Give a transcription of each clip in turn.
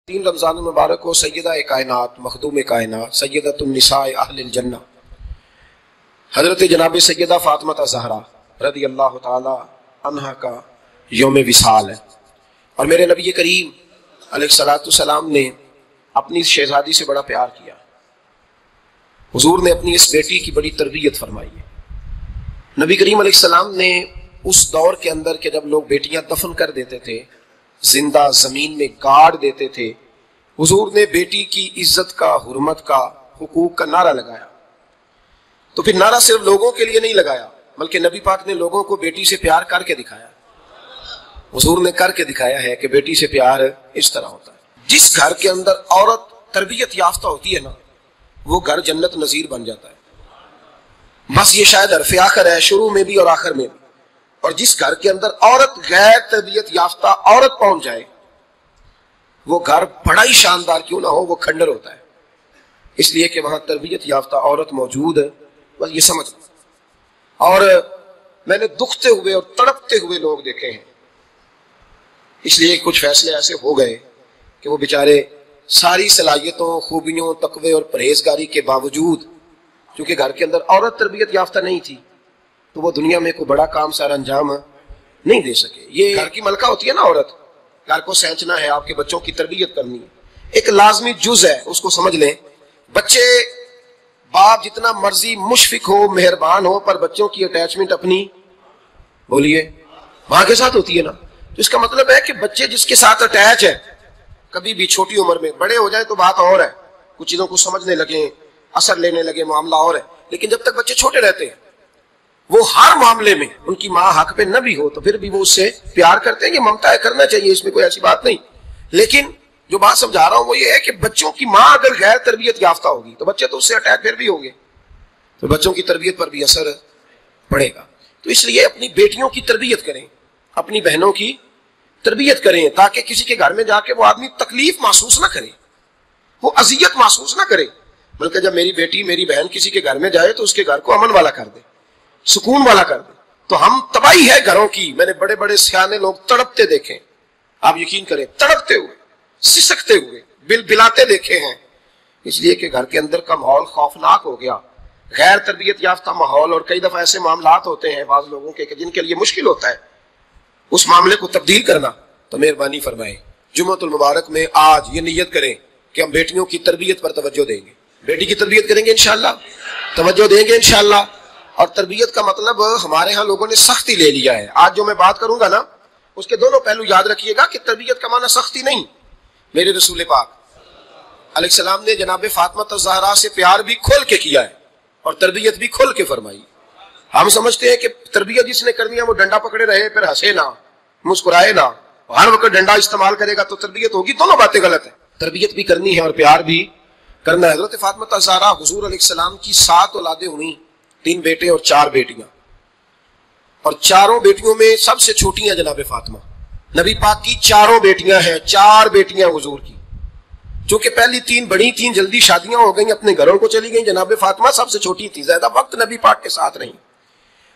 تین رمضان المبارک کو سیدہ کائنات مخدوم کائنات سیدۃ النساء اہل الجنہ حضرت جناب سیدہ فاطمہ زہرا رضی اللہ تعالی عنہا کا یوم وصال ہے، اور میرے نبی کریم علیہ الصلوۃ والسلام نے اپنی شہزادی سے بڑا پیار کیا۔ حضور نے اپنی اس بیٹی کی بڑی تربیت فرمائی ہے۔ نبی کریم علیہ السلام نے اس دور کے اندر کہ جب لوگ بیٹیاں دفن کر دیتے تھے، زندہ زمین میں گاڑ دیتے تھے، حضور نے بیٹی کی عزت کا، حرمت کا، حقوق کا نعرہ لگایا۔ تو پھر نعرہ صرف لوگوں کے لیے نہیں لگایا، بلکہ نبی پاک نے لوگوں کو بیٹی سے پیار کر کے دکھایا۔ حضور نے کر کے دکھایا ہے کہ بیٹی سے پیار اس طرح ہوتا ہے۔ جس گھر کے اندر عورت تربیت یافتہ ہوتی ہے نا، وہ گھر جنت نظیر بن جاتا ہے۔ بس یہ شاید حرف آخر ہے، شروع میں بھی اور آخر میں بھی۔ اور جس گھر کے اندر عورت غیر تربیت یافتہ عورت پہنچ جائے، وہ گھر بڑا ہی شاندار کیوں نہ ہو، وہ کھنڈر ہوتا ہے، اس لیے کہ وہاں تربیت یافتہ عورت موجود ہے۔ بس یہ سمجھ۔ اور میں نے دکھتے ہوئے اور تڑپتے ہوئے لوگ دیکھے ہیں، اس لیے کچھ فیصلے ایسے ہو گئے کہ وہ بیچارے ساری صلاحیتوں، خوبیوں، تقوی اور پرہیزگاری کے باوجود، چونکہ گھر کے اندر عورت تربیت یافتہ نہیں تھی، تو وہ دنیا میں کوئی بڑا کام سارا انجام نہیں دے سکے۔ یہ گھر کی ملکہ ہوتی ہے نا عورت، گھر کو سینچنا ہے، آپ کے بچوں کی تربیت کرنی ہے، ایک لازمی جز ہے، اس کو سمجھ لیں۔ بچے باپ جتنا مرضی مشفق ہو، مہربان ہو، پر بچوں کی اٹیچمنٹ اپنی بولیے ماں کے ساتھ ہوتی ہے نا۔ تو اس کا مطلب ہے کہ بچے جس کے ساتھ اٹیچ ہے، کبھی بھی چھوٹی عمر میں، بڑے ہو جائیں تو بات اور ہے، کچھ چیزوں کو سمجھنے لگیں، اثر لینے لگے، معاملہ اور ہے، لیکن جب تک بچے چھوٹے رہتے ہیں، وہ ہر معاملے میں ان کی ماں حق پہ نہ بھی ہو تو پھر بھی وہ اس سے پیار کرتے ہیں، یہ ممتا ہے، کرنا چاہیے، اس میں کوئی ایسی بات نہیں۔ لیکن جو بات سمجھا رہا ہوں وہ یہ ہے کہ بچوں کی ماں اگر غیر تربیت یافتہ ہوگی تو بچے تو اس سے اٹیک پھر بھی ہوں گے، تو بچوں کی تربیت پر بھی اثر پڑے گا۔ تو اس لیے اپنی بیٹیوں کی تربیت کریں، اپنی بہنوں کی تربیت کریں، تاکہ کسی کے گھر میں جا کے وہ آدمی تکلیف محسوس نہ کرے، وہ اذیت محسوس نہ کرے، بلکہ جب میری بیٹی، میری بہن کسی کے گھر میں جائے تو اس کے گھر کو امن والا کر دے، سکون والا کر دے۔ تو ہم تباہی ہے گھروں کی، میں نے بڑے بڑے سیانے لوگ تڑپتے دیکھے، آپ یقین کریں، تڑپتے ہوئے، سسکتے ہوئے، بل بلاتے دیکھے ہیں، اس لیے کہ گھر کے اندر کا ماحول خوفناک ہو گیا، غیر تربیت یافتہ ماحول۔ اور کئی دفعہ ایسے معاملات ہوتے ہیں بعض لوگوں کے کہ جن کے لیے مشکل ہوتا ہے اس معاملے کو تبدیل کرنا، تو مہربانی فرمائیں جمعۃ المبارک میں آج یہ نیت کریں کہ ہم بیٹیوں کی تربیت پر توجہ دیں گے، بیٹی کی تربیت کریں گے انشاءاللہ، توجہ دیں گے انشاءاللہ۔ اور تربیت کا مطلب ہمارے ہاں لوگوں نے سختی لے لیا ہے۔ آج جو میں بات کروں گا نا، اس کے دونوں پہلو یاد رکھیے گا کہ تربیت کا معنی سختی نہیں۔ میرے رسول پاک علیہ السلام نے جناب فاطمہ زہرا سے پیار بھی کھول کے کیا ہے اور تربیت بھی کھول کے فرمائی۔ ہم سمجھتے ہیں کہ تربیت جس نے کرنی ہے وہ ڈنڈا پکڑے رہے، پھر ہنسے نہ، مسکرائے نہ، ہر وقت ڈنڈا استعمال کرے گا تو تربیت ہوگی، دونوں باتیں غلط ہیں۔ تربیت بھی کرنی ہے اور پیار بھی کرنا ہے۔ حضرت فاطمہ زہرا حضور علیہ السلام کی 7 اولادیں ہوئیں، 3 بیٹے اور 4 بیٹیاں، اور چاروں بیٹیوں میں سب سے چھوٹی ہیں جناب فاطمہ۔ نبی پاک کی 4 بیٹیاں ہیں، 4 بیٹیاں حضور کی، چونکہ پہلی 3 بڑی تھیں، جلدی شادیاں ہو گئیں، اپنے گھروں کو چلی گئیں، جناب فاطمہ سب سے چھوٹی تھی، زیادہ وقت نبی پاک کے ساتھ رہیں،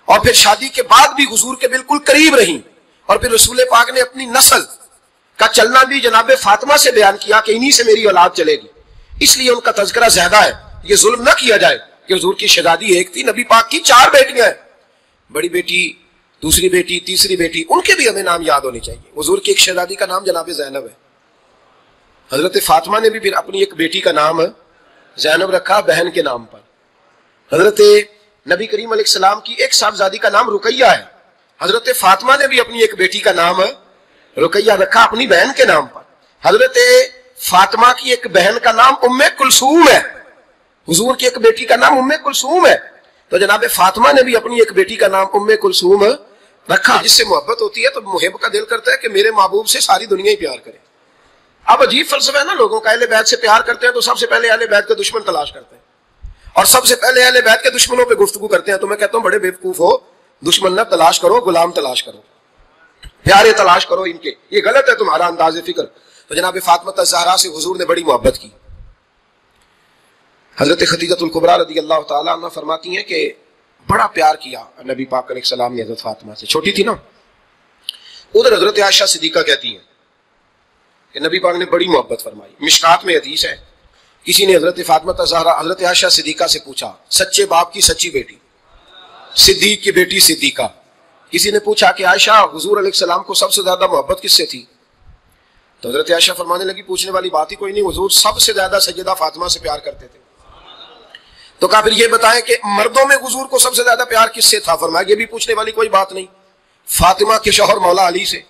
اور پھر شادی کے بعد بھی حضور کے بالکل قریب رہیں، اور پھر رسول پاک نے اپنی نسل کا چلنا بھی جناب فاطمہ سے بیان کیا کہ انہی سے میری اولاد چلے گی، اس لیے ان کا تذکرہ زیادہ ہے، یہ ظلم نہ کیا جائے کہ حضور کی شہزادی ایک تھی، نبی پاک کی 4 بیٹیاں ہیں، بڑی بیٹی، دوسری بیٹی، تیسری بیٹی، ان کے بھی ہمیں نام یاد ہونے چاہیے۔ حضور کی ایک شہزادی کا نام جناب زینب ہے، حضرت فاطمہ نے بھی پھر اپنی ایک بیٹی کا نام زینب رکھا بہن کے نام پر۔ حضرت نبی کریم علیہ السلام کی ایک صاحبزادی کا نام رقیہ ہے، حضرت فاطمہ نے بھی اپنی ایک بیٹی کا نام رقیہ رکھا اپنی بہن کے نام پر۔ حضرت فاطمہ کی ایک بہن کا نام ام کلثوم ہے، حضور کی ایک بیٹی کا نام ام کلثوم ہے، تو جناب فاطمہ نے بھی اپنی ایک بیٹی کا نام ام کلثوم رکھا۔ جس سے محبت ہوتی ہے تو محب کا دل کرتا ہے کہ میرے محبوب سے ساری دنیا ہی پیار کرے۔ اب عجیب فلسفہ ہے نا لوگوں کا، اہل بیت سے پیار کرتے ہیں تو سب سے پہلے اہل بیت کے دشمن تلاش کرتے ہیں، اور سب سے پہلے اہل بیت کے دشمنوں پہ گفتگو کرتے ہیں۔ تو میں کہتا ہوں بڑے بیوقوف ہو، دشمن نہ تلاش کرو، غلام تلاش کرو، پیارے تلاش کرو ان کے، یہ غلط ہے تمہارا انداز فکر۔ تو جناب فاطمہ زہرا سے حضور نے بڑی محبت کی۔ حضرت خدیجہ الکبریٰ رضی اللہ تعالیٰ عنہ فرماتی ہیں کہ بڑا پیار کیا نبی پاک علیہ السلام نے حضرت فاطمہ سے، چھوٹی تھی نا۔ ادھر حضرت عائشہ صدیقہ کہتی ہیں کہ نبی پاک نے بڑی محبت فرمائی. مشکات میں حدیث ہے, کسی نے حضرت فاطمہ زہرا حضرت عائشہ صدیقہ سے پوچھا, سچے باپ کی سچی بیٹی, صدیق کی بیٹی صدیقہ. کسی نے پوچھا کہ عائشہ حضور علیہ السلام کو سب سے زیادہ محبت کس سے تھی؟ تو حضرت عائشہ فرمانے لگی پوچھنے والی بات ہی کوئی نہیں, حضور سب سے زیادہ سیدہ فاطمہ سے پیار کرتے تھے. تو کہا پھر یہ بتائیں کہ مردوں میں حضور کو سب سے زیادہ پیار کس سے تھا؟ فرمایا یہ بھی پوچھنے والی کوئی بات نہیں, فاطمہ کے شوہر مولا علی سے.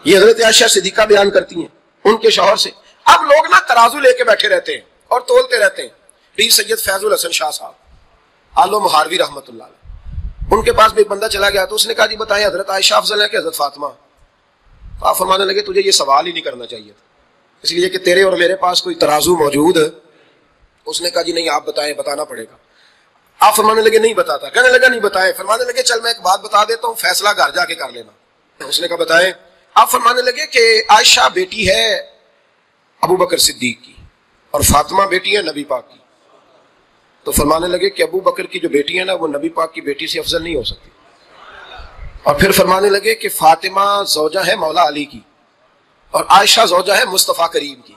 یہ حضرت عائشہ صدیقہ بیان کرتی ہیں ان کے شوہر سے. اب لوگ نا ترازو لے کے بیٹھے رہتے ہیں اور تولتے رہتے ہیں. پیر سید فیض الحسن شاہ صاحب آلو مہاروی رحمۃ اللہ علیہ, ان کے پاس بھی ایک بندہ چلا گیا تو اس نے کہا جی بتائیں حضرت عائشہ افضل ہے کہ حضرت فاطمہ؟ آپ فرمانے لگے تجھے یہ سوال ہی نہیں کرنا چاہیے تھا, اس لیے کہ تیرے اور میرے پاس کوئی ترازو موجود ہے. اس نے کہا جی نہیں آپ بتائیں, بتانا پڑے گا. آپ فرمانے لگے نہیں بتاتا. کہنے لگا نہیں بتائیں. فرمانے لگے چل میں ایک بات بتا دیتا ہوں, فیصلہ گھر جا کے کر لینا. اس نے کہا بتائیں. آپ فرمانے لگے کہ عائشہ بیٹی ہے ابو بکر صدیق کی اور فاطمہ بیٹی ہے نبی پاک کی. تو فرمانے لگے کہ ابو بکر کی جو بیٹی ہے نا وہ نبی پاک کی بیٹی سے افضل نہیں ہو سکتی. اور پھر فرمانے لگے کہ فاطمہ زوجہ ہے مولا علی کی اور عائشہ زوجہ ہے مصطفیٰ کریم کی.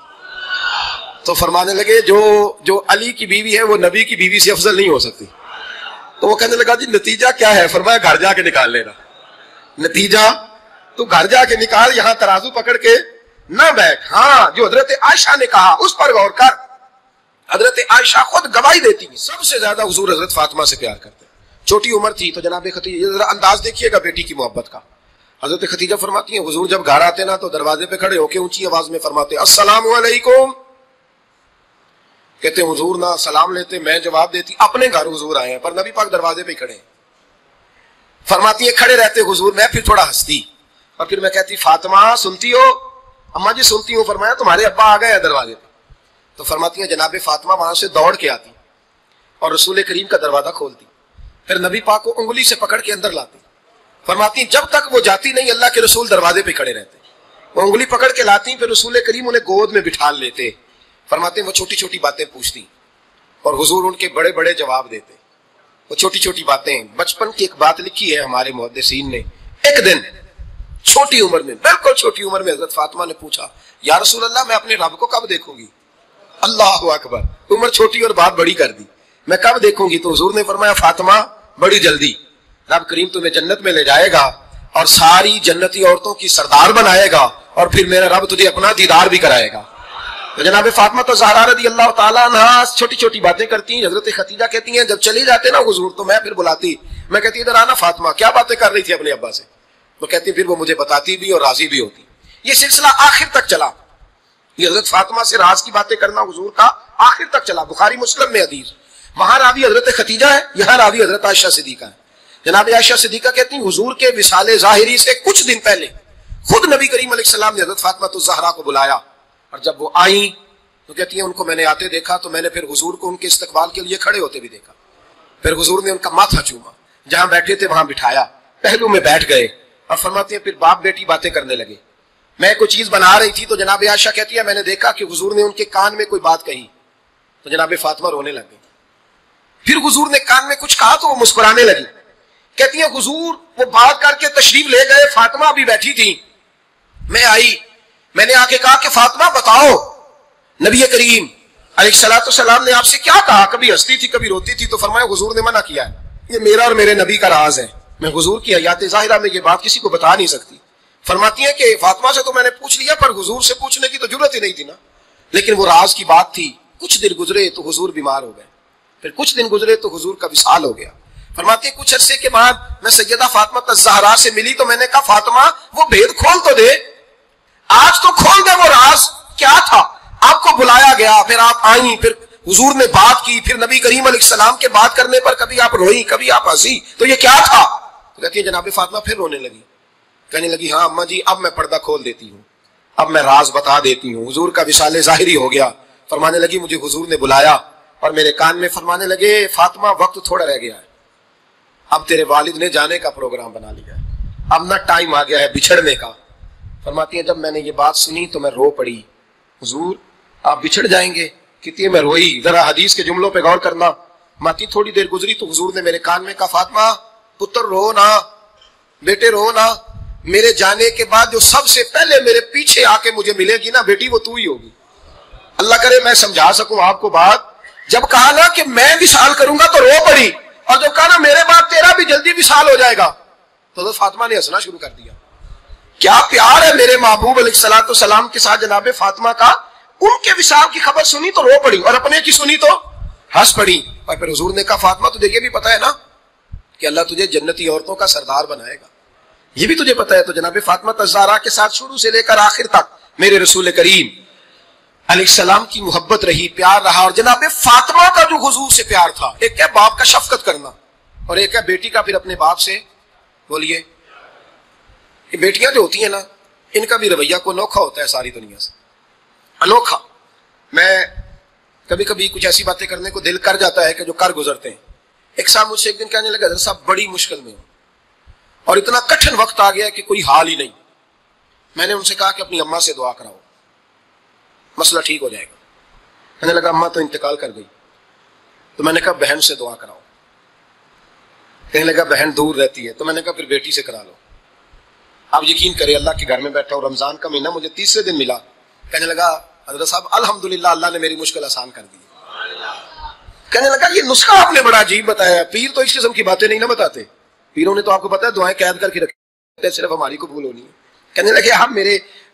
تو فرمانے لگے جو علی کی بیوی ہے وہ نبی کی بیوی سے افضل نہیں ہو سکتی. تو وہ کہنے لگا جی نتیجہ کیا ہے؟ فرمایا گھر جا کے نکال لینا. نتیجہ تو گھر جا کے نکال, یہاں ترازو پکڑ کے نہ بیٹھ. ہاں جو حضرت عائشہ نے کہا اس پر غور کر. حضرت عائشہ خود گواہی دیتی ہیں سب سے زیادہ حضور حضرت فاطمہ سے پیار کرتے. چھوٹی عمر تھی تو جناب خدیجہ, ذرا انداز دیکھیے گا بیٹی کی محبت کا. حضرت خدیجہ فرماتی ہیں حضور جب گھر آتے نا تو دروازے پہ کھڑے ہو کے اونچی آواز میں فرماتے السلام علیکم. کہتے حضور نہ سلام لیتے, میں جواب دیتی اپنے گھر حضور آئے ہیں پر نبی پاک دروازے پہ کھڑے ہیں. فرماتی ہیں کھڑے رہتے حضور, میں پھر تھوڑا ہنستی اور پھر میں کہتی فاطمہ سنتی ہو؟ اماں جی سنتی ہوں. فرمایا تمہارے ابا آ گئے ہیں دروازے پہ. تو فرماتی ہیں جناب فاطمہ وہاں سے دوڑ کے آتی اور رسول کریم کا دروازہ کھولتی, پھر نبی پاک کو انگلی سے پکڑ کے اندر لاتی. فرماتی جب تک وہ جاتی نہیں اللہ کے رسول دروازے پہ کھڑے رہتے. وہ انگلی پکڑ کے لاتی, پھر رسول کریم انہیں گود میں بٹھا لیتے. فرماتے ہیں وہ چھوٹی چھوٹی باتیں پوچھتی اور حضور ان کے بڑے بڑے جواب دیتے. وہ چھوٹی چھوٹی باتیں, بچپن کی ایک بات لکھی ہے ہمارے محدثین نے. ایک دن چھوٹی عمر میں, بالکل چھوٹی عمر میں حضرت فاطمہ نے پوچھا یا رسول اللہ میں اپنے رب کو کب دیکھوں گی؟ اللہ اکبر, عمر چھوٹی اور بات بڑی کر دی. میں کب دیکھوں گی؟ تو حضور نے فرمایا فاطمہ بڑی جلدی. رب کریم تمہیں جنت میں لے جائے گا اور ساری جنتی عورتوں کی سردار بنائے گا اور پھر میرا رب تجھے اپنا دیدار بھی کرائے گا. تو جناب فاطمہ تو زہرا رضی اللہ تعالیٰ عنہا چھوٹی چھوٹی باتیں کرتی ہیں. حضرت خدیجہ کہتی ہیں جب چلی جاتے نا حضور تو میں پھر بلاتی, میں کہتی ادھر آنا فاطمہ, کیا باتیں کر رہی تھی اپنے ابا سے؟ تو کہتی پھر وہ مجھے بتاتی بھی اور راضی بھی ہوتی. یہ سلسلہ آخر تک چلا. یہ حضرت فاطمہ سے راز کی باتیں کرنا حضور کا آخر تک چلا. بخاری مسلم میں حدیث, وہاں راوی حضرت خدیجہ ہے, یہاں راوی حضرت عائشہ صدیقہ ہے. جناب عائشہ صدیقہ کہتی ہیں حضور کے وصال ظاہری سے کچھ دن پہلے خود نبی کریم علیہ السلام نے حضرت فاطمہ الزہرا کو بلایا اور جب وہ آئیں تو کہتی ہیں ان کو میں نے آتے دیکھا تو میں نے پھر حضور کو ان کے استقبال کے لیے کھڑے ہوتے بھی دیکھا. پھر حضور نے ان کا ماتھا چوما, جہاں بیٹھے تھے وہاں بٹھایا, پہلو میں بیٹھ گئے اور فرماتے ہیں پھر باپ بیٹی باتیں کرنے لگے. میں کوئی چیز بنا رہی تھی تو جناب عائشہ کہتی ہے میں نے دیکھا کہ حضور نے ان کے کان میں کوئی بات کہی تو جناب فاطمہ رونے لگ گئی. پھر حضور نے کان میں کچھ کہا تو وہ مسکرانے لگی. کہتی ہیں حضور وہ بات کر کے تشریف لے گئے, فاطمہ بھی بیٹھی تھی, میں آئی, میں نے آ کے کہا کہ فاطمہ بتاؤ نبی کریم علیہ الصلوۃ والسلام نے آپ سے کیا کہا؟ کبھی ہنستی تھی کبھی روتی تھی. تو فرمایا حضور نے منع کیا ہے, یہ میرا اور میرے نبی کا راز ہے, میں حضور کی حیات ظاہرہ میں یہ بات کسی کو بتا نہیں سکتی. فرماتی ہیں کہ فاطمہ سے تو میں نے پوچھ لیا پر حضور سے پوچھنے کی تو ضرورت ہی نہیں تھی نا, لیکن وہ راز کی بات تھی. کچھ دن گزرے تو حضور بیمار ہو گئے, پھر کچھ دن گزرے تو حضور کا وصال ہو گیا. فرماتی ہیں کچھ عرصے کے بعد میں سیدہ فاطمہ الزہرا سے ملی تو میں نے کہا فاطمہ وہ بھید کھول تو دے, آج تو کھول دے وہ راز کیا تھا. آپ کو بلایا گیا, پھر آپ آئیں, پھر حضور نے بات کی, پھر نبی کریم علیہ السلام کے بات کرنے پر کبھی آپ روئی کبھی آپ ہنسی, تو یہ کیا تھا؟ تو کہتی ہے جناب فاطمہ پھر رونے لگی, کہنے لگی ہاں اماں جی اب میں پردہ کھول دیتی ہوں, اب میں راز بتا دیتی ہوں. حضور کا وصال ظاہری ہو گیا. فرمانے لگی مجھے حضور نے بلایا اور میرے کان میں فرمانے لگے فاطمہ وقت تھوڑا رہ گیا ہے, اب تیرے والد نے جانے کا پروگرام بنا لیا ہے, اب نہ ٹائم آ گیا ہے بچھڑنے کا. فرماتی ہیں جب میں نے یہ بات سنی تو میں رو پڑی, حضور آپ بچھڑ جائیں گے؟ کہتی ہے میں روئی. ذرا حدیث کے جملوں پہ غور کرنا. ماتی تھوڑی دیر گزری تو حضور نے میرے کان میں کہا فاطمہ پتر رو نا, بیٹے رو نا. میرے جانے کے بعد جو سب سے پہلے میرے پیچھے آ کے مجھے ملے گی نا بیٹی، وہ تو ہی ہوگی۔ اللہ کرے میں سمجھا سکوں آپ کو بات۔ جب کہا نا کہ میں وصال کروں گا تو رو پڑی، اور جب کہا نا میرے بعد تیرا بھی جلدی وصال ہو جائے گا تو حضرت فاطمہ نے ہنسنا شروع کر دیا۔ کیا پیار ہے میرے محبوب علیہ الصلوۃ والسلام کے ساتھ جناب فاطمہ کا۔ ان کے وصال کی خبر سنی تو رو پڑی، اور اپنے کی سنی تو ہنس پڑی۔ اور پھر حضور نے کہا فاطمہ تجھے یہ بھی پتا ہے نا کہ اللہ تجھے جنتی عورتوں کا سردار بنائے گا، یہ بھی تجھے پتا ہے۔ تو جناب فاطمہ الزہرا کے ساتھ شروع سے لے کر آخر تک میرے رسول کریم علیہ السلام کی محبت رہی، پیار رہا۔ اور جناب فاطمہ کا جو حضور سے پیار تھا، ایک ہے باپ کا شفقت کرنا، اور ایک ہے بیٹی کا پھر اپنے باپ سے، بولیے، یہ بیٹیاں جو ہوتی ہیں نا، ان کا بھی رویہ کو انوکھا ہوتا ہے ساری دنیا سے، انوکھا۔ میں کبھی کبھی کچھ ایسی باتیں کرنے کو دل کر جاتا ہے کہ جو کر گزرتے ہیں۔ ایک صاحب مجھ سے ایک دن کہنے لگا حضرت صاحب بڑی مشکل میں ہوں، اور اتنا کٹھن وقت آ گیا کہ کوئی حال ہی نہیں۔ میں نے ان سے کہا کہ اپنی اماں سے دعا کراؤ، مسئلہ ٹھیک ہو جائے گا۔ کہنے لگا اماں تو انتقال کر گئی۔ تو میں نے کہا بہن سے دعا کراؤ۔ کہنے لگا بہن دور رہتی ہے۔ تو میں نے کہا پھر بیٹی سے کرا لو۔ آپ یقین کریں اللہ کے گھر میں بیٹھا ہوں، رمضان کا مہینہ مجھے تیسرے دن ملا۔ کہنے لگا حضرت صاحب الحمدللہ اللہ نے میری مشکل آسان کر دی۔ کہنے لگا یہ نسخہ آپ نے بڑا عجیب بتایا، پیر تو اس قسم کی باتیں نہیں نہ بتاتے، پیروں نے تو آپ کو پتا ہے دعائیں قید کر کے رکھتے، صرف ہماری قبول ہونی ہے۔ کہنے لگے آپ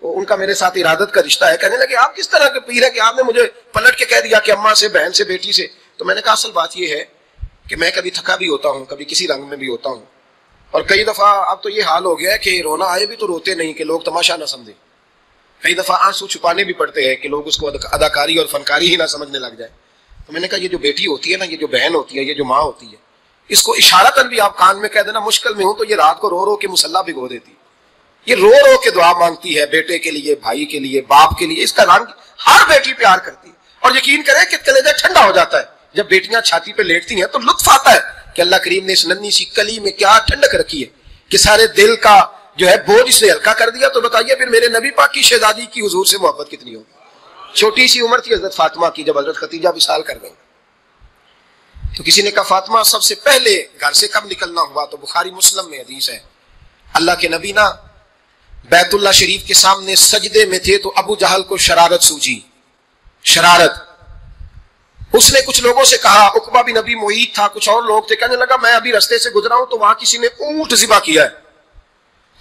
ان کا میرے ساتھ ارادت کا رشتہ ہے۔ کہنے لگے آپ کس طرح کے پیر ہیں کہ آپ نے مجھے پلٹ کے کہہ دیا کہ اماں سے، بہن سے، بیٹی سے۔ تو میں نے کہا اصل بات یہ ہے کہ میں کبھی تھکا بھی ہوتا ہوں، کبھی کسی رنگ میں بھی ہوتا ہوں، اور کئی دفعہ اب تو یہ حال ہو گیا ہے کہ رونا آئے بھی تو روتے نہیں کہ لوگ تماشا نہ سمجھیں، کئی دفعہ آنسو چھپانے بھی پڑتے ہیں کہ لوگ اس کو اداکاری اور فنکاری ہی نہ سمجھنے لگ جائے۔ تو میں نے کہا یہ جو بیٹی ہوتی ہے نا، یہ جو بہن ہوتی ہے، یہ جو ماں ہوتی ہے، اس کو اشارتاً بھی آپ کان میں کہہ دینا مشکل میں ہوں تو یہ رات کو رو رو کے مصلی بھگو دیتی، یہ رو رو کے دعا مانگتی ہے بیٹے کے لیے، بھائی کے لیے، باپ کے لیے۔ اس کا رنگ ہر بیٹی پیار کرتی ہے، اور یقین کریں کہ کلیجہ ٹھنڈا ہو جاتا ہے جب بیٹیاں چھاتی پہ لیٹتی ہیں تو لطف آتا ہے کہ اللہ کریم نے اس ننھی سی کلی میں کیا ٹھنڈک رکھی ہے کہ سارے دل کا جو ہے بوجھ اسے ہلکا کر دیا۔ تو بتائیے پھر میرے نبی پاک کی شہزادی کی حضور سے محبت کتنی ہوگی۔ چھوٹی سی عمر تھی حضرت فاطمہ کی جب حضرت خدیجہ وصال کر گئی، تو کسی نے کہا فاطمہ سب سے پہلے گھر سے کب نکلنا ہوا؟ تو بخاری مسلم میں حدیث ہے، اللہ کے نبی نا بیت اللہ شریف کے سامنے سجدے میں تھے تو ابو جہل کو شرارت سوجی، شرارت۔ اس نے کچھ لوگوں سے کہا، عقبہ بھی نبی معید تھا، کچھ اور لوگ تھے، کہنے لگا میں ابھی رستے سے گزرا ہوں تو وہاں کسی نے اونٹ ذبح کیا ہے۔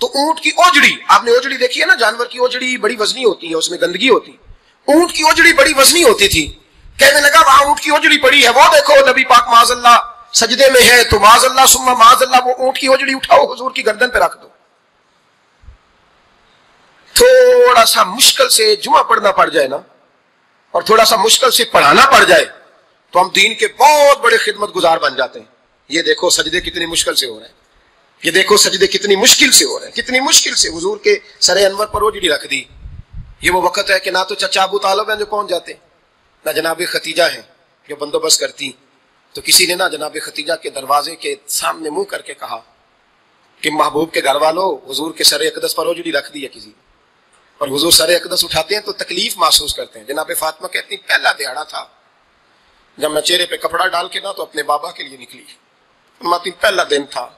تو اونٹ کی اوجڑی، آپ نے اوجڑی دیکھی ہے نا، جانور کی اوجڑی بڑی وزنی ہوتی ہے، اس میں گندگی ہوتی، اونٹ کی اوجڑی بڑی وزنی ہوتی تھی۔ کہنے لگا وہاں اونٹ کی اوجڑی پڑی ہے، وہ دیکھو نبی پاک معاذ اللہ سجدے میں ہے، تو معاذ اللہ ثم معاذ اللہ وہ اونٹ کی اوجڑی اٹھاؤ حضور کی گردن پہ رکھ دو۔ تھوڑا سا مشکل سے جمعہ پڑھنا پڑ جائے نا، اور تھوڑا سا مشکل سے پڑھانا پڑ جائے تو ہم دین کے بہت بڑے خدمت گزار بن جاتے ہیں۔ یہ دیکھو سجدے کتنی مشکل سے ہو رہے ہیں، یہ دیکھو سجدے کتنی مشکل سے ہو رہے ہیں، کتنی مشکل سے حضور کے سر انور پر اوجڑی رکھ دی۔ یہ وہ وقت ہے کہ نہ تو چچا ابو طالب ہیں جو پہنچ جاتے، نہ جناب خدیجہ ہیں جو بندوبست کرتی۔ تو کسی نے نہ جناب خدیجہ کے دروازے کے سامنے منہ کر کے کہا کہ محبوب کے گھر والوں حضور کے سر اقدس پر اوجڑی رکھ دی ہے کسی، اور حضور سر اقدس اٹھاتے ہیں تو تکلیف محسوس کرتے ہیں۔ جناب فاطمہ کہتی پہلا دیہڑا تھا جب میں چہرے پہ کپڑا ڈال کے نہ تو اپنے بابا کے لیے نکلی، فرماتی پہلا دن تھا،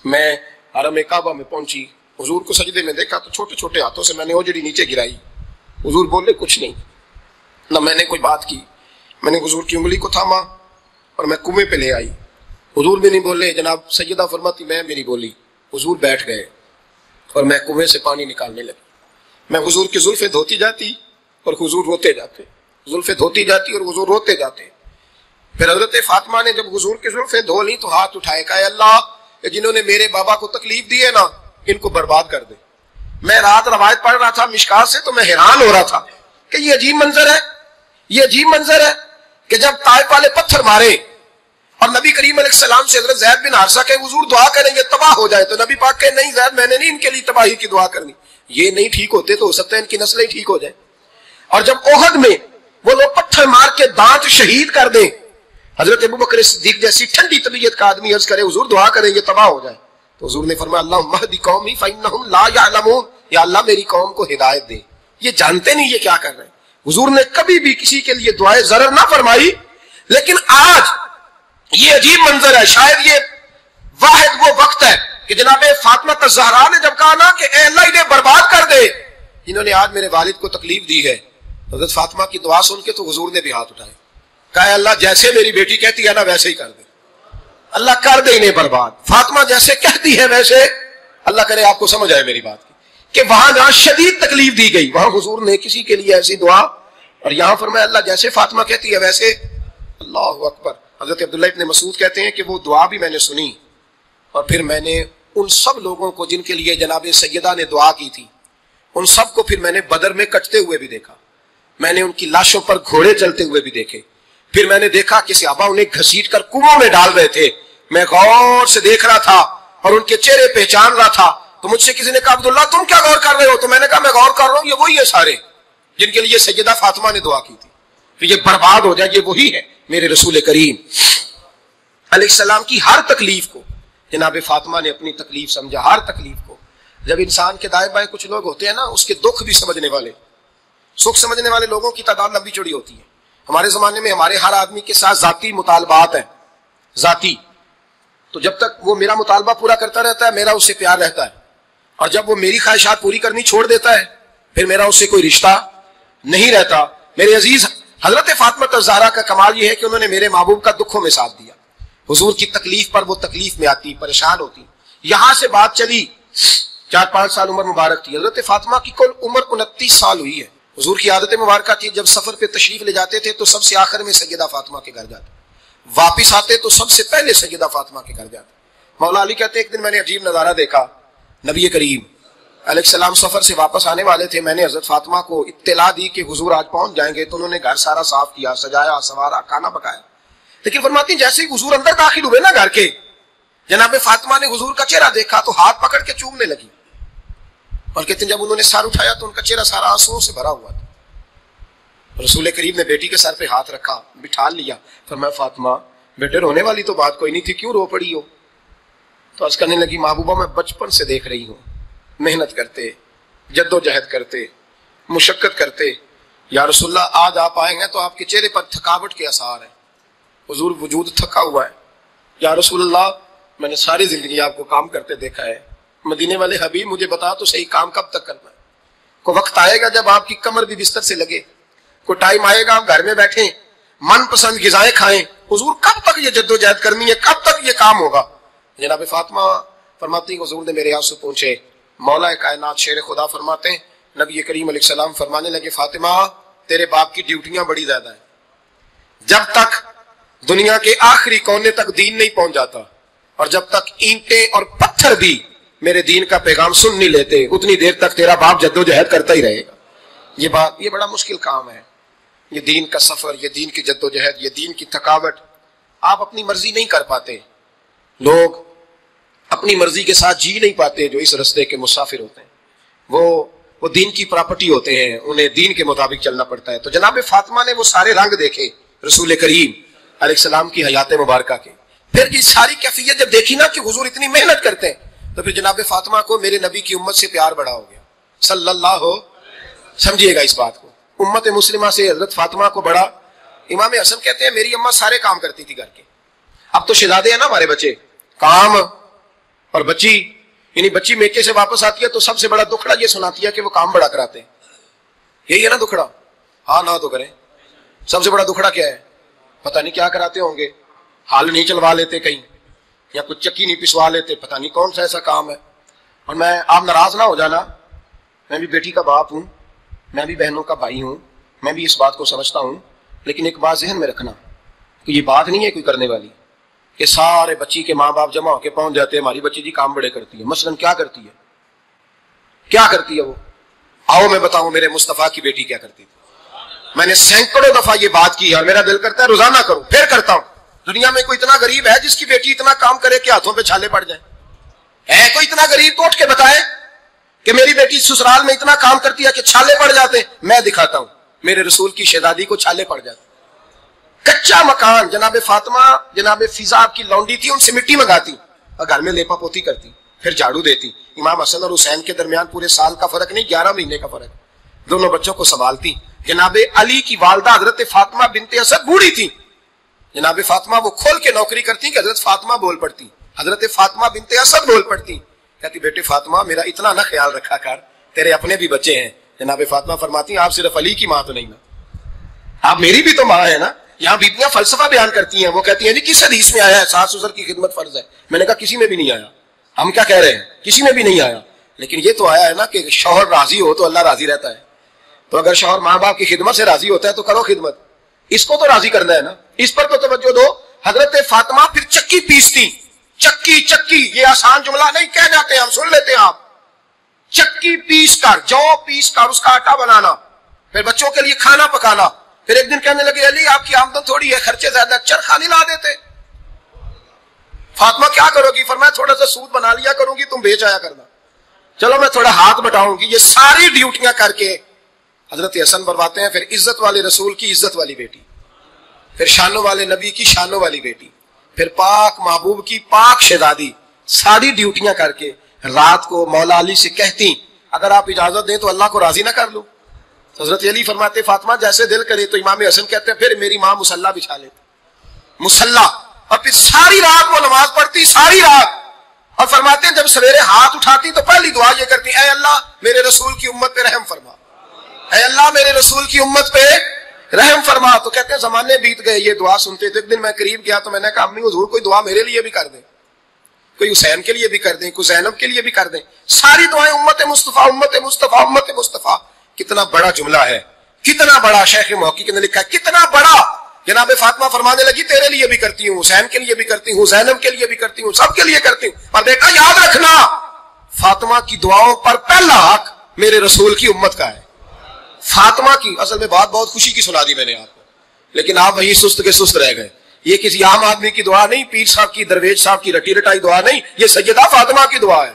میں حرم کعبہ میں پہنچی، حضور کو سجدے میں دیکھا تو چھوٹے چھوٹے ہاتھوں سے میں نے اوجڑی نیچے گرائی، حضور بولے کچھ نہیں، نہ میں نے کوئی بات کی، میں نے حضور کی انگلی کو تھاما اور میں کنویں پہ لے آئی، حضور بھی نہیں بولے، جناب سیدہ فرماتی میں بھی نہیں بولی، حضور بیٹھ گئے اور میں کنویں سے پانی نکالنے لگی، میں حضور کی زلفیں دھوتی جاتی اور حضور روتے جاتے، زلفیں دھوتی جاتی اور حضور روتے جاتے۔ پھر حضرت فاطمہ نے جب حضور کی زلفیں دھو لی تو ہاتھ اٹھائے، کہا اللہ جنہوں نے میرے بابا کو تکلیف دی ہے نا ان کو برباد کر دے۔ میں رات روایت پڑھ رہا تھا مشکات سے تو میں حیران ہو رہا تھا کہ یہ عجیب منظر ہے، یہ عجیب منظر ہے کہ جب طائف والے پتھر مارے اور نبی کریم علیہ السلام سے حضرت زید بن حارثہ کہ حضور دعا کریں گے تباہ ہو جائے، تو نبی پاک کہ نہیں زید میں نے نہیں ان کے لیے تباہی کی دعا کرنی، یہ نہیں ٹھیک ہوتے تو ہو سکتا ہے ان کی نسلیں ٹھیک ہو جائیں۔ اور جب احد میں وہ لوگ پتھر مار کے دانت شہید کر دیں، حضرت ابوبکر صدیق جیسی ٹھنڈی طبیعت کا آدمی عرض کرے حضور دعا کریں گے تباہ ہو جائے، تو حضور نے فرمایا اللہم اہد قومی فانہم لا یعلمون، یا اللہ میری قوم کو ہدایت دے، یہ جانتے نہیں یہ کیا کر رہے ہیں۔ حضور نے کبھی بھی کسی کے لیے دعائے ضرر نہ فرمائی، لیکن آج یہ عجیب منظر ہے، شاید یہ واحد وہ وقت ہے کہ جناب فاطمہ الزہرا نے جب کہا نا کہ اے اللہ انہیں برباد کر دے، انہوں نے آج میرے والد کو تکلیف دی ہے، حضرت فاطمہ کی دعا سن کے تو حضور نے بھی ہاتھ اٹھائے، کہا اے اللہ جیسے میری بیٹی کہتی ہے نا ویسے ہی کر دے، اللہ کر دے انہیں برباد۔ فاطمہ جیسے کہتی ہے ویسے، اللہ کرے آپ کو سمجھ آئے میری بات کی، کہ وہاں جہاں شدید تکلیف دی گئی وہاں حضور نے کسی کے لیے ایسی دعا، اور یہاں فرمایا اللہ جیسے فاطمہ کہتی ہے ویسے۔ اللہ اکبر۔ حضرت عبداللہ ابن مسعود کہتے ہیں کہ وہ دعا بھی میں نے سنی، اور پھر میں نے ان سب لوگوں کو جن کے لیے جناب سیدہ نے دعا کی تھی، ان سب کو پھر میں نے بدر میں کٹتے ہوئے بھی دیکھا، میں نے ان کی لاشوں پر گھوڑے چلتے ہوئے بھی دیکھے، پھر میں نے دیکھا کہ صحابہ انہیں گھسیٹ کر کنووں میں ڈال رہے تھے، میں غور سے دیکھ رہا تھا اور ان کے چہرے پہچان رہا تھا۔ تو مجھ سے کسی نے کہا عبداللہ تم کیا غور کر رہے ہو؟ تو میں نے کہا میں غور کر رہا ہوں یہ وہی ہے سارے جن کے لیے سیدہ فاطمہ نے دعا کی تھی، تو یہ برباد ہو جائے، یہ وہی ہے میرے رسول کریم علیہ السلام کی ہر تکلیف کو جناب فاطمہ نے اپنی تکلیف سمجھا، ہر تکلیف کو۔ جب انسان کے دائیں بائیں کچھ لوگ ہوتے ہیں نا، اس کے دکھ بھی سمجھنے والے، سکھ سمجھنے والے لوگوں کی تعداد لمبی چوڑی ہوتی ہے۔ ہمارے زمانے میں ہمارے ہر آدمی کے ساتھ ذاتی مطالبات ہیں، ذاتی، تو جب تک وہ میرا مطالبہ پورا کرتا رہتا ہے میرا اس سے پیار رہتا ہے، اور جب وہ میری خواہشات پوری کرنی چھوڑ دیتا ہے پھر میرا اس سے کوئی رشتہ نہیں رہتا۔ میرے عزیز حضرت فاطمہ الزہرا کا کمال یہ ہے کہ انہوں نے میرے محبوب کا دکھوں میں ساتھ دیا، حضور کی تکلیف پر وہ تکلیف میں آتی، پریشان ہوتی۔ یہاں سے بات چلی 4-5 سال عمر مبارک تھی، حضرت فاطمہ کی کل عمر 29 سال ہوئی ہے۔ حضور کی عادت مبارکہ تھی جب سفر پہ تشریف لے جاتے تھے تو سب سے آخر میں سیدہ فاطمہ کے گھر جاتے، واپس آتے تو سب سے پہلے سیدہ فاطمہ کے گھر جاتے۔ مولا علی کہتے ہیں ایک دن میں نے عجیب نظارہ دیکھا، نبی کریم علیہ السلام سفر سے واپس آنے والے تھے، میں نے حضرت فاطمہ کو اطلاع دی کہ حضور آج پہنچ جائیں گے، تو انہوں نے گھر سارا صاف کیا، سجایا، سنوارا، کھانا پکایا، لیکن فرماتی جیسے ہی حضور اندر داخل ہوئے نا گھر کے، جناب فاطمہ نے حضور کا چہرہ دیکھا تو ہاتھ پکڑ کے چومنے لگی، اور کہتے ہیں جب انہوں نے سر اٹھایا تو ان کا چہرہ سارا آنسوؤں سے بھرا ہوا تھا۔ رسول کریم نے بیٹی کے سر پہ ہاتھ رکھا، بٹھا لیا، فرمایا فاطمہ بیٹے رونے والی تو بات کوئی نہیں تھی، کیوں رو پڑی ہو؟ تو عرض کرنے لگی محبوبہ میں بچپن سے دیکھ رہی ہوں محنت کرتے، جد و جہد کرتے، مشقت کرتے، یا رسول اللہ آج آپ آئے ہیں تو آپ کے چہرے پر تھکاوٹ کے آثار ہیں، حضور وجود تھکا ہوا ہے۔ یا رسول اللہ میں نے ساری زندگی آپ کو کام کرتے دیکھا ہے، مدینے والے حبیب مجھے بتا تو صحیح کام کب تک کرنا ہے؟ کوئی وقت آئے گا جب آپ کی کمر بھی بستر سے لگے، کوئی ٹائم آئے گا آپ گھر میں بیٹھیں من پسند غذائیں کھائیں، حضور کب تک یہ جد و جہد کرنی ہے، کب تک یہ کام ہوگا؟ جناب فاطمہ فرماتی ہیں حضور نے میرے آنسو پوچھے، مولا کائنات شیر خدا فرماتے ہیں نبی کریم علیہ السلام فرمانے لگے فاطمہ تیرے باپ کی ڈیوٹیاں بڑی زیادہ ہیں، جب تک دنیا کے آخری کونے تک دین نہیں پہنچ جاتا، اور جب تک اینٹیں اور پتھر بھی میرے دین کا پیغام سن نہیں لیتے اتنی دیر تک تیرا باپ جد و جہد کرتا ہی رہے گا۔ یہ بڑا مشکل کام ہے، یہ دین کا سفر، یہ دین کی جد و جہد، یہ دین کی تھکاوٹ۔ آپ اپنی مرضی نہیں کر پاتے، لوگ اپنی مرضی کے ساتھ جی نہیں پاتے جو اس رستے کے مسافر ہوتے ہیں، وہ دین کی پراپرٹی ہوتے ہیں، انہیں دین کے مطابق چلنا پڑتا ہے۔ تو جناب فاطمہ نے وہ سارے رنگ دیکھے رسول کریم علیہ السلام کی حیات مبارکہ کے، پھر یہ ساری کیفیت جب دیکھی نا کہ حضور اتنی محنت کرتے ہیں، تو پھر جناب فاطمہ کو میرے نبی کی امت سے پیار بڑا ہو گیا صلی اللہ ہو۔ سمجھیے گا اس بات کو، امت مسلمہ سے حضرت فاطمہ کو بڑا۔ امام حسن کہتے ہیں میری اماں سارے کام کرتی تھی گھر کے، اب تو شہزادے ہیں نا ہمارے بچے، کام اور بچی، یعنی بچی میکے سے واپس آتی ہے تو سب سے بڑا دکھڑا یہ سناتی ہے کہ وہ کام بڑا کراتے ہیں، یہی ہے نا دکھڑا؟ ہاں نہ تو کریں، سب سے بڑا دکھڑا کیا ہے؟ پتہ نہیں کیا کراتے ہوں گے، ہال نہیں چلوا لیتے کہیں، یا کچھ چکی نہیں پسوا لیتے، پتہ نہیں کون سا ایسا کام ہے۔ اور میں آپ ناراض نہ ہو جانا، میں بھی بیٹی کا باپ ہوں، میں بھی بہنوں کا بھائی ہوں، میں بھی اس بات کو سمجھتا ہوں، لیکن ایک بات ذہن میں رکھنا کہ یہ بات نہیں ہے کوئی کرنے والی کہ سارے بچی کے ماں باپ جمع ہو کے پہنچ جاتے ہیں ہماری بچی جی کام بڑے کرتی ہے۔ مثلاً کیا کرتی ہے؟ کیا کرتی ہے وہ؟ آؤ میں بتاؤں میرے مصطفیٰ کی بیٹی کیا کرتی تھی۔ میں نے سینکڑوں دفعہ یہ بات کی اور میرا دل کرتا ہے روزانہ کروں، پھر کرتا ہوں۔ دنیا میں کوئی اتنا غریب ہے جس کی بیٹی اتنا کام کرے کہ ہاتھوں پہ چھالے پڑ جائیں؟ ہے کوئی اتنا غریب تو اٹھ کے بتائے کہ میری بیٹی سسرال میں اتنا کام کرتی ہے کہ چھالے پڑ جاتے ہیں؟ میں دکھاتا ہوں، میرے رسول کی شہزادی کو چھالے پڑ جاتے۔ کچا مکان، جناب فاطمہ جناب فضا کی لونڈی تھی، ان سے مٹی منگاتی اور گھر میں لیپا پوتی کرتی، پھر جھاڑو دیتی۔ امام حسن اور حسین کے درمیان پورے سال کا فرق نہیں، 11 مہینے کا فرق، دونوں بچوں کو سنبھالتی۔ جناب علی کی والدہ حضرت فاطمہ بنت اسد بوڑھی تھی، جناب فاطمہ وہ کھول کے نوکری کرتی کہ حضرت فاطمہ بول پڑتی، حضرت فاطمہ بنت اسد بول پڑتی، کہتی بیٹے فاطمہ میرا اتنا نہ خیال رکھا کر، تیرے اپنے بھی بچے ہیں۔ جناب فاطمہ فرماتی ہیں آپ صرف علی کی ماں تو نہیں نا، آپ میری بھی تو ماں ہے نا۔ یہاں بیبیاں فلسفہ بیان کرتی ہیں، وہ کہتی ہیں جی کس حدیث میں آیا ہے ساس سسر کی خدمت فرض ہے؟ میں نے کہا کسی میں بھی نہیں آیا۔ ہم کیا کہہ رہے ہیں؟ کسی میں بھی نہیں آیا، لیکن یہ تو آیا ہے نا کہ شوہر راضی ہو تو اللہ راضی رہتا ہے۔ تو اگر شوہر ماں باپ کی خدمت سے راضی ہوتا ہے تو کرو خدمت، اس کو تو راضی کرنا ہے نا، اس پر تو توجہ دو۔ حضرت فاطمہ پھر چکی پیستی، چکی چکی، یہ آسان جملہ نہیں کہہ جاتے ہیں ہم، سن لیتے ہیں آپ۔ چکی پیس کر، جو پیس کر اس کا آٹا بنانا، پھر بچوں کے لیے کھانا پکانا۔ پھر ایک دن کہنے لگے علی آپ کی آمدن تھوڑی ہے، خرچے زیادہ، چرخا نہیں لا دیتے؟ فاطمہ کیا کرو گی؟ فرمایا تھوڑا سا سود بنا لیا کروں گی، تم بیچ آیا کرنا۔ چلو میں تھوڑا ہاتھ بٹاؤں گی۔ یہ ساری ڈیوٹیاں کر کے حضرت حسن فرماتے ہیں پھر عزت والے رسول کی عزت والی بیٹی، پھر شانوں والے نبی کی شانوں والی بیٹی، پھر پاک محبوب کی پاک شہزادی، ساری ڈیوٹیاں کر کے رات کو مولا علی سے کہتی اگر آپ اجازت دیں تو اللہ کو راضی نہ کر لوں؟ حضرت علی فرماتے فاطمہ جیسے دل کرے۔ تو امام حسن کہتے ہیں پھر میری ماں مصلی بچھا لیتی، مصلی، اور پھر ساری رات وہ نماز پڑھتی، ساری رات، اور فرماتے ہیں جب سویرے ہاتھ اٹھاتی تو پہلی دعا یہ کرتی اے اللہ میرے رسول کی امت پہ رحم فرما، اے اللہ میرے رسول کی امت پہ رحم فرما۔ تو کہتے ہیں زمانے بیت گئے یہ دعا سنتے تھے۔ ایک دن میں قریب گیا تو میں نے کہا امی حضور کوئی دعا میرے لیے بھی کر دیں، کوئی حسین کے لیے بھی کر دیں، کوئی زینب کے لیے بھی کر دیں۔ ساری دعائیں امت مصطفیٰ امت مصطفیٰ امت مصطفیٰ۔ کتنا بڑا جملہ ہے، کتنا بڑا شیخ محقق نے لکھا ہے، کتنا بڑا۔ جناب فاطمہ فرمانے لگی تیرے لیے بھی کرتی ہوں، حسین کے لیے بھی کرتی ہوں، زینب کے لیے بھی کرتی ہوں، سب کے لیے کرتی ہوں۔ اور دیکھا یاد رکھنا فاطمہ کی دعاؤں پر پہلا حق میرے رسول کی امت کا ہے۔ فاطمہ کی اصل میں بات بہت خوشی کی سنا دی میں نے آپ کو، لیکن آپ وہی سست کے سست رہ گئے۔ یہ کسی عام آدمی کی دعا نہیں، پیر صاحب کی، درویش صاحب کی رٹی رٹائی دعا نہیں، یہ سیدہ فاطمہ کی دعا ہے۔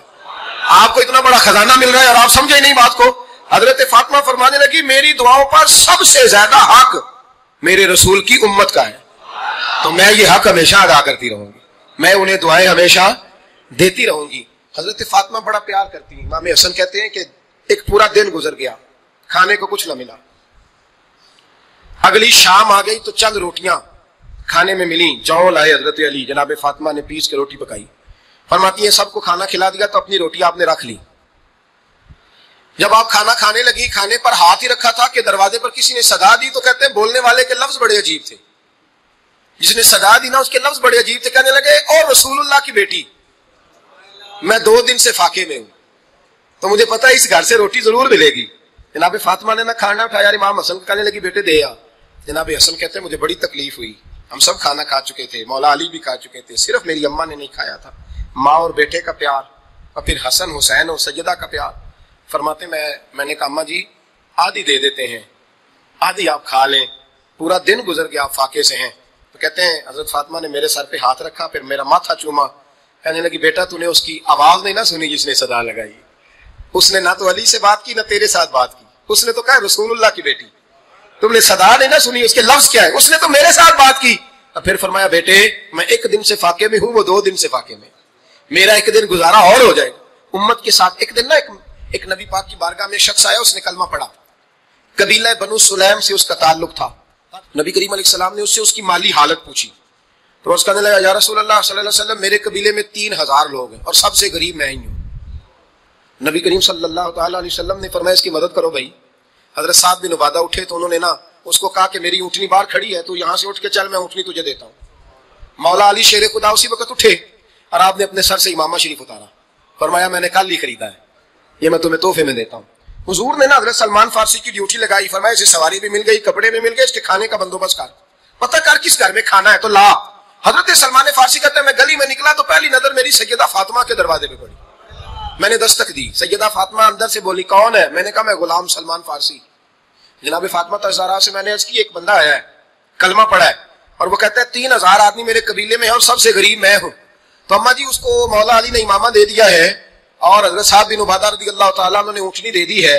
آپ کو اتنا بڑا خزانہ مل رہا ہے اور آپ سمجھے نہیں بات کو۔ حضرت فاطمہ فرمانے لگی میری دعاؤں پر سب سے زیادہ حق میرے رسول کی امت کا ہے، تو میں یہ حق ہمیشہ ادا کرتی رہوں گی، میں انہیں دعائیں ہمیشہ دیتی رہوں گی۔ حضرت فاطمہ بڑا پیار کرتی ہیں۔ امام حسن کہتے ہیں کہ ایک پورا دن گزر گیا، کھانے کو کچھ نہ ملا، اگلی شام آ گئی تو چند روٹیاں کھانے میں ملی، جو لائے حضرت علی، جناب فاطمہ نے پیس کے روٹی پکائی، فرماتی ہیں سب کو کھانا کھلا دیا تو اپنی روٹی آپ نے رکھ لی۔ جب آپ کھانا کھانے لگی، کھانے پر ہاتھ ہی رکھا تھا کہ دروازے پر کسی نے صدا دی، تو کہتے ہیں بولنے والے کے لفظ بڑے عجیب تھے، جس نے صدا دی نا اس کے لفظ بڑے عجیب تھے، کہنے لگے اور رسول اللہ کی بیٹی میں 2 دن سے فاقے میں ہوں، تو مجھے پتا ہے اس گھر سے روٹی ضرور ملے گی۔ جناب فاطمہ نے نہ کھانا اٹھایا، امام حسن کہنے لگی بیٹے دے آ۔ جناب حسن کہتے ہیں مجھے بڑی تکلیف ہوئی، ہم سب کھانا کھا چکے تھے، مولا علی بھی کھا چکے تھے، صرف میری اماں نے نہیں کھایا تھا۔ ماں اور بیٹے کا پیار، اور پھر حسن حسین اور سیدہ کا پیار۔ فرماتے میں نے کہا اماں جی آدھی دے دیتے ہیں، آدھی آپ کھا لیں، پورا دن گزر گیا آپ فاقے سے ہیں۔ تو کہتے ہیں حضرت فاطمہ نے میرے سر پہ ہاتھ رکھا، پھر میرا ماتھا چوما، کہنے لگی بیٹا تو نے اس کی آواز نہیں نہ سنی جس نے صدا لگائی، اس نے نہ تو علی سے بات کی نہ تیرے ساتھ بات کی، اس نے تو کہا رسول اللہ کی بیٹی، تم نے صدا نہیں نہ سنی، اس کے لفظ کیا ہے، اس نے تو میرے ساتھ بات کی۔ اور پھر فرمایا بیٹے میں 1 دن سے فاقے میں ہوں، وہ 2 دن سے فاقے میں، میرا 1 دن گزارا اور ہو جائے امت کے ساتھ۔ ایک دن نا ایک نبی پاک کی بارگاہ میں شخص آیا، اس نے کلمہ پڑھا، قبیلہ بنو سلیم سے اس کا تعلق تھا۔ نبی کریم علیہ السلام نے اس سے اس کی مالی حالت پوچھی، تو اس کہنے لگا یا رسول اللہ صلی اللہ علیہ وسلم میرے قبیلے میں 3000 لوگ ہیں اور سب سے غریب میں ہی ہوں۔ نبی کریم صلی اللہ تعالیٰ علیہ وسلم نے فرمایا اس کی مدد کرو بھائی۔ حضرت سعد بن عبادہ اٹھے تو انہوں نے نا اس کو کہا کہ میری اونٹنی باہر کھڑی ہے، تو یہاں سے اٹھ کے چل، میں اونٹنی تجھے دیتا ہوں۔ مولا علی شیر خدا اسی وقت اٹھے اور آپ نے اپنے سر سے امامہ شریف اتارا، فرمایا میں نے کل ہی خریدا ہے، یہ میں تمہیں تحفے میں دیتا ہوں۔ حضور نے نا حضرت سلمان فارسی کی ڈیوٹی لگائی، فرمایا اسے سواری بھی مل گئی، کپڑے بھی مل گئے، اس کے کھانے کا بندوبست کر، پتہ کر کس گھر میں کھانا ہے تو لا۔ حضرت سلمان فارسی کہتے ہیں میں گلی میں نکلا تو پہلی نظر میری سیدہ فاطمہ کے دروازے پہ پڑی، میں نے دستک دی، سیدہ فاطمہ اندر سے بولی کون ہے؟ میں نے کہا میں غلام سلمان فارسی۔ جناب فاطمہ تزہرا سے میں نے عرض کی ایک بندہ آیا ہے، کلمہ پڑھا ہے، اور وہ کہتا ہے 3000 آدمی میرے قبیلے میں ہے اور سب سے غریب میں ہوں۔ تو اماں جی اس کو مولا علی نے امامہ دے دیا ہے اور حضرت صاحب بن عبادہ رضی اللہ تعالیٰ عنہ نے اونٹنی دے دی ہے۔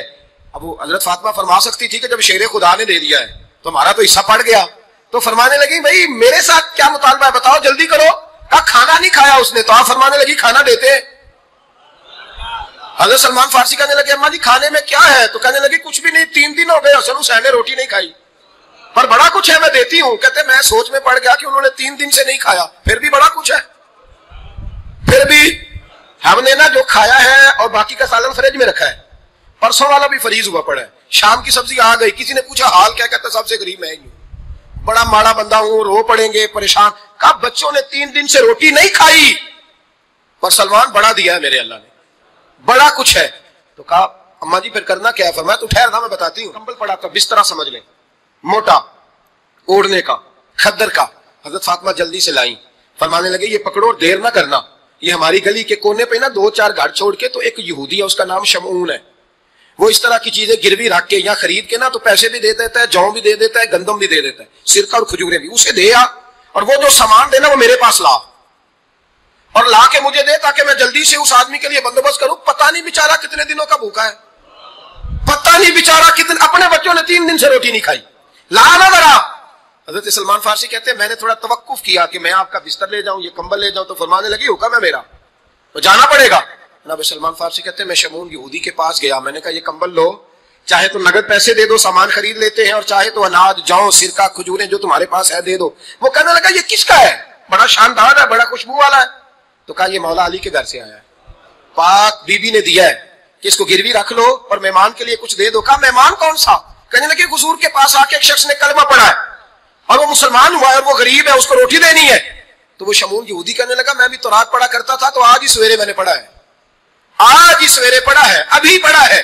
اب وہ حضرت فاطمہ فرما سکتی تھی کہ جب شیر خدا نے دے دیا ہے تو ہمارا تو حصہ پڑ گیا، تو فرمانے لگی بھائی میرے ساتھ کیا مطالبہ ہے بتاؤ جلدی کرو۔ کہا کھانا نہیں کھایا اس نے، تو آپ فرمانے لگی کھانا دیتے۔ حضرت سلمان فارسی کہنے لگے اماں جی کھانے میں کیا ہے؟ تو کہنے لگی کچھ بھی نہیں، 3 دن ہو گئے حسن حسین نے روٹی نہیں کھائی، پر بڑا کچھ ہے میں دیتی ہوں۔ کہتے میں سوچ میں پڑ گیا کہ انہوں نے 3 دن سے نہیں کھایا، پھر بھی بڑا کچھ ہے۔ پھر بھی ہم نے نا جو کھایا ہے اور باقی کا سالن فریج میں رکھا ہے، پرسوں والا بھی فریز ہوا پڑا ہے، شام کی سبزی آ گئی، کسی نے پوچھا حال کیا، کہتا سب سے غریب میں ہی ہوں، بڑا ماڑا بندہ ہوں، رو پڑیں گے، پریشان۔ کہا بچوں نے 3 دن سے روٹی نہیں کھائی، پر سلمان بڑا دیا ہے میرے اللہ نے، بڑا کچھ ہے۔ تو کہا اماں جی پھر کرنا کیا ہے؟ فرمایا تو ٹھہر نا میں بتاتی ہوں۔ کمبل پڑا تھا، بسترا سمجھ لیں، موٹا اوڑھنے کا، کھدر کا، حضرت فاطمہ جلدی سے لائیں، فرمانے لگے یہ پکڑو اور دیر نہ کرنا، یہ ہماری گلی کے کونے پہ نا 2-4 گھر چھوڑ کے تو ایک یہودی ہے، اس کا نام شمعون ہے، وہ اس طرح کی چیزیں گروی رکھ کے یا خرید کے نا تو پیسے بھی دے دیتا ہے، جوں بھی دے دیتا ہے، گندم بھی دے دیتا ہے، سرکہ اور کھجوریں بھی، اسے دے آ، اور وہ جو سامان دینا وہ میرے پاس لا، اور لا کے مجھے دے تاکہ میں جلدی سے اس آدمی کے لیے بندوبست کروں۔ پتہ نہیں بیچارہ کتنے دنوں کا بھوکا ہے، پتہ نہیں بیچارہ کتنے، اپنے بچوں نے 3 دن سے روٹی نہیں کھائی، لا نہ ذرا۔ حضرت سلمان فارسی کہتے ہیں میں نے تھوڑا توقف کیا کہ میں آپ کا بستر لے جاؤں، یہ کمبل لے جاؤں، تو فرمانے لگی حکم ہے میرا تو جانا پڑے گا۔ جناب سلمان فارسی کہتے ہیں میں شمعون یہودی کے پاس گیا، میں نے کہا یہ کمبل لو، چاہے تو نقد پیسے دے دو، سامان خرید لیتے ہیں، اور چاہے تو اناج، جوں، سرکہ، کھجوریں جو تمہارے پاس ہے دے دو۔ وہ کہنے لگا یہ کس کا ہے؟ بڑا شاندار ہے، بڑا خوشبو والا ہے۔ تو کہا یہ مولا علی کے گھر سے آیا ہے، پاک بی بی نے دیا ہے کہ اس کو گروی رکھ لو اور مہمان کے لیے کچھ دے دو۔ کہا مہمان کون سا؟ کہنے لگے حضور کے پاس آ کے ایک شخص نے کلمہ پڑھا ہے اور وہ مسلمان ہوا ہے اور وہ غریب ہے، اس کو روٹی دینی ہے۔ تو وہ شمعون یہودی کہنے لگا میں بھی تو رات پڑھا کرتا تھا، تو آج ہی سویرے میں نے پڑھا ہے، آج ہی سویرے پڑھا ہے، ابھی پڑھا ہے،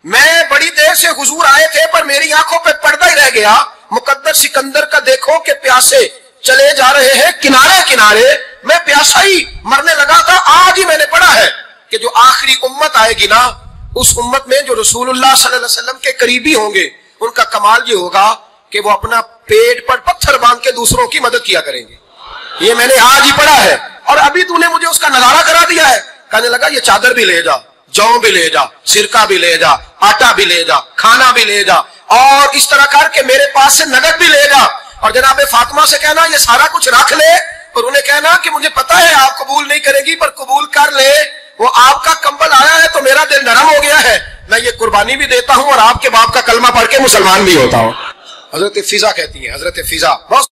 میں بڑی دیر سے حضور آئے تھے پر میری آنکھوں پہ پردہ ہی رہ گیا، مقدر سکندر کا دیکھو کہ پیاسے چلے جا رہے ہیں کنارے کنارے، میں پیاسا ہی مرنے لگا تھا، آج ہی میں نے پڑھا ہے کہ جو آخری امت آئے گی نا، اس امت میں جو رسول اللہ صلی اللہ علیہ وسلم کے قریبی ہوں گے، ان کا کمال یہ ہوگا کہ وہ اپنا پیٹ پر پتھر باندھ کے دوسروں کی مدد کیا کریں گے۔ یہ میں نے آج ہی پڑھا ہے اور ابھی تو نے مجھے اس کا نظارہ کرا دیا ہے۔ کہنے لگا یہ چادر بھی لے جا، جوں بھی لے جا، سرکہ بھی لے جا، آٹا بھی لے جا، کھانا بھی لے جا، اور اس طرح کر کے میرے پاس سے نقد بھی لے جا، اور جناب فاطمہ سے کہنا یہ سارا کچھ رکھ لے، اور انہیں کہنا کہ مجھے پتا ہے آپ قبول نہیں کریں گی پر قبول کر لے، وہ آپ کا کمبل آیا ہے تو میرا دل نرم ہو گیا ہے، میں یہ قربانی بھی دیتا ہوں اور آپ کے باپ کا کلمہ پڑھ کے مسلمان بھی ہوتا ہوں۔ حضرت فضا کہتی ہیں، حضرت فضا بہت سے،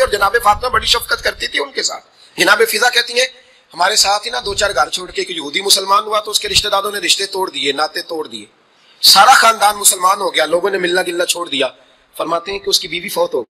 اور جناب فاطمہ بڑی شفقت کرتی تھی ان کے ساتھ۔ جناب فضا کہتی ہیں ہمارے ساتھ ہی نا 2-4 گھر چھوڑ کے ایک یہودی مسلمان ہوا تو اس کے رشتہ داروں نے رشتے توڑ دیے، ناطے توڑ دیے، سارا خاندان مسلمان ہو گیا، لوگوں نے ملنا جلنا چھوڑ دیا۔ فرماتے ہیں کہ اس کی بیوی فوت ہو گئی۔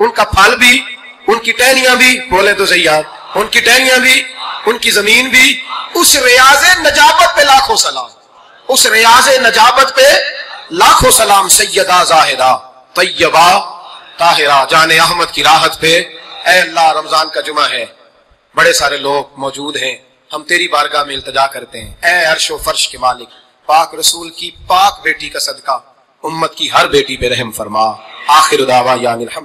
ان کا پھل بھی، ان کی ٹہنیاں بھی، بولے تو صحیح آپ، ان کی ٹہنیاں بھی، ان کی زمین بھی، اس ریاض نجابت پہ لاکھوں سلام، اس ریاض نجابت پہ لاکھوں سلام، سیدہ زاہدہ طیبہ طاہرہ جان احمد کی راحت پہ۔ اے اللہ، رمضان کا جمعہ ہے، بڑے سارے لوگ موجود ہیں، ہم تیری بارگاہ میں التجا کرتے ہیں، اے عرش و فرش کے مالک، پاک رسول کی پاک بیٹی کا صدقہ امت کی ہر بیٹی پہ رحم فرما۔ آخر دعوانا الحمد